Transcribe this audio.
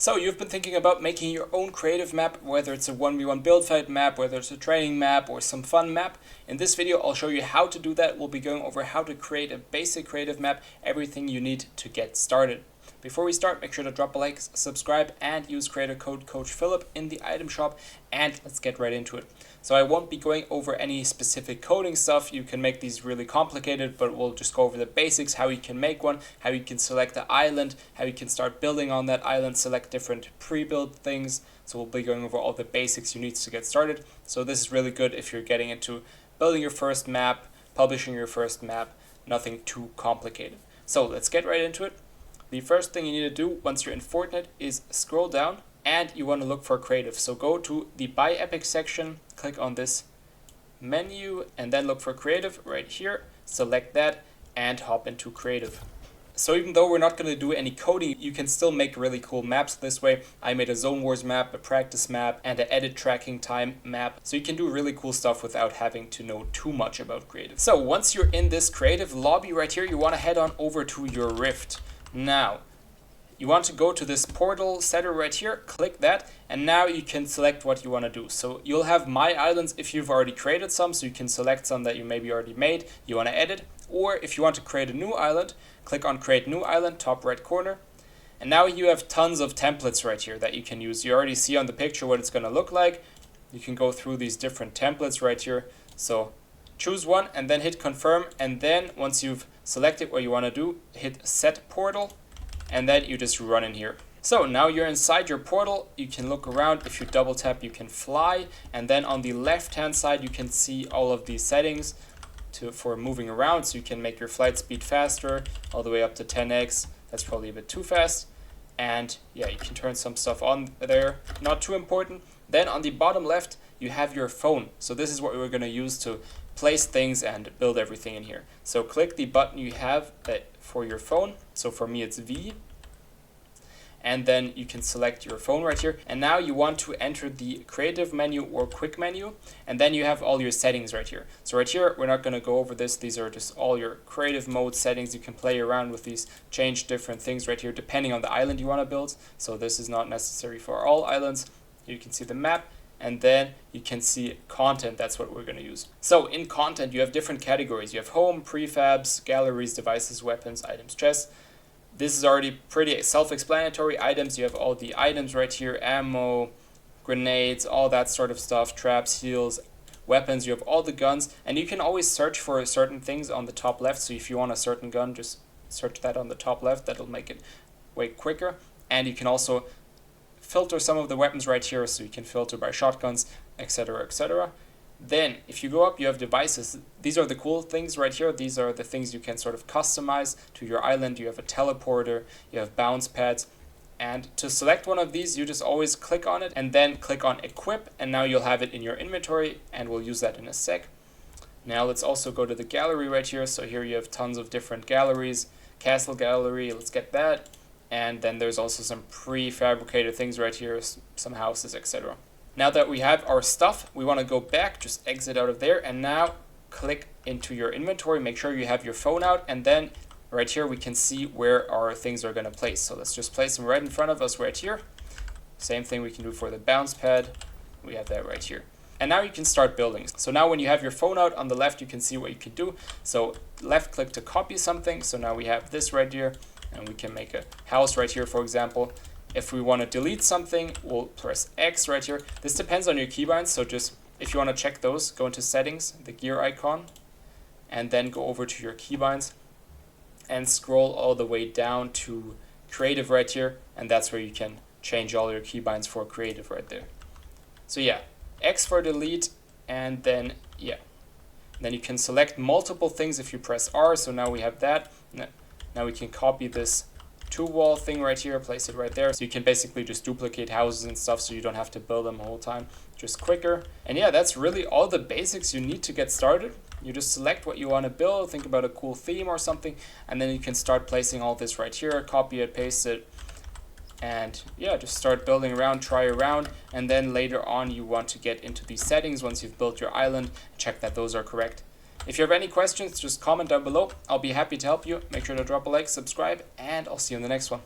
So you've been thinking about making your own creative map, whether it's a 1v1 build fight map, whether it's a training map or some fun map. In this video I'll show you how to do that. We'll be going over how to create a basic creative map, everything you need to get started. Before we start, make sure to drop a like, subscribe, and use creator code Coach Philip in the item shop, and let's get right into it. So I won't be going over any specific coding stuff. You can make these really complicated, but we'll just go over the basics, how you can make one, how you can select the island, how you can start building on that island, select different pre-built things. So we'll be going over all the basics you need to get started. So this is really good if you're getting into building your first map, publishing your first map, nothing too complicated. So let's get right into it. The first thing you need to do once you're in Fortnite is scroll down and you want to look for creative. So go to the Buy Epic section, click on this menu and then look for creative right here. Select that and hop into creative. So even though we're not going to do any coding, you can still make really cool maps this way. I made a Zone Wars map, a practice map, and an edit tracking time map. So you can do really cool stuff without having to know too much about creative. So once you're in this creative lobby right here, you want to head on over to your Rift. Now, you want to go to this portal setter right here, click that, and now you can select what you want to do. So you'll have My Islands if you've already created some, so you can select some that you maybe already made, you want to edit, or if you want to create a new island, click on Create New Island, top right corner, and now you have tons of templates right here that you can use. You already see on the picture what it's going to look like. You can go through these different templates right here. So choose one and then hit confirm, and then once you've selected what you want to do, hit set portal, and then you just run in here. So now you're inside your portal. You can look around. If you double tap, you can fly, and then on the left hand side you can see all of these settings for moving around. So you can make your flight speed faster, all the way up to 10x. That's probably a bit too fast. And yeah, you can turn some stuff on there, not too important. Then on the bottom left you have your phone. So this is what we're going to use to place things and build everything in here. So click the button you have for your phone. So for me it's V. And then you can select your phone right here. And now you want to enter the creative menu or quick menu. And then you have all your settings right here. So right here, we're not going to go over this. These are just all your creative mode settings. You can play around with these, change different things right here depending on the island you want to build. So this is not necessary for all islands. You can see the map. And then you can see content. That's what we're going to use. So in content, you have different categories. You have home, prefabs, galleries, devices, weapons, items, chests. This is already pretty self-explanatory. Items, you have all the items right here, ammo, grenades, all that sort of stuff, traps, heals. Weapons, you have all the guns, and you can always search for certain things on the top left. So if you want a certain gun, just search that on the top left. That'll make it way quicker. And you can also filter some of the weapons right here, so you can filter by shotguns, etc., etc. Then if you go up, you have devices. These are the cool things right here. These are the things you can sort of customize to your island. You have a teleporter, you have bounce pads, and to select one of these you just always click on it and then click on equip, and now you'll have it in your inventory, and we'll use that in a sec. Now let's also go to the gallery right here. So here you have tons of different galleries. Castle gallery, let's get that. And then there's also some prefabricated things right here, some houses, etc. Now that we have our stuff, we want to go back, just exit out of there, and now click into your inventory. Make sure you have your phone out, and then right here we can see where our things are going to place. So let's just place them right in front of us right here. Same thing we can do for the bounce pad. We have that right here. And now you can start building. So now when you have your phone out on the left, you can see what you can do. So left click to copy something. So now we have this right here. And we can make a house right here, for example. If we want to delete something, we'll press X right here. This depends on your keybinds, so just if you want to check those, go into settings, the gear icon, and then go over to your keybinds and scroll all the way down to creative right here, and that's where you can change all your keybinds for creative right there. So yeah, X for delete, and then yeah. Then you can select multiple things if you press R, so now we have that. Now we can copy this two-wall thing right here, place it right there. So you can basically just duplicate houses and stuff, so you don't have to build them the whole time, just quicker. And yeah, that's really all the basics you need to get started. You just select what you want to build, think about a cool theme or something, and then you can start placing all this right here, copy it, paste it, and yeah, just start building around, try around, and then later on you want to get into these settings once you've built your island, check that those are correct. If you have any questions, just comment down below. I'll be happy to help you. Make sure to drop a like, subscribe, and I'll see you in the next one.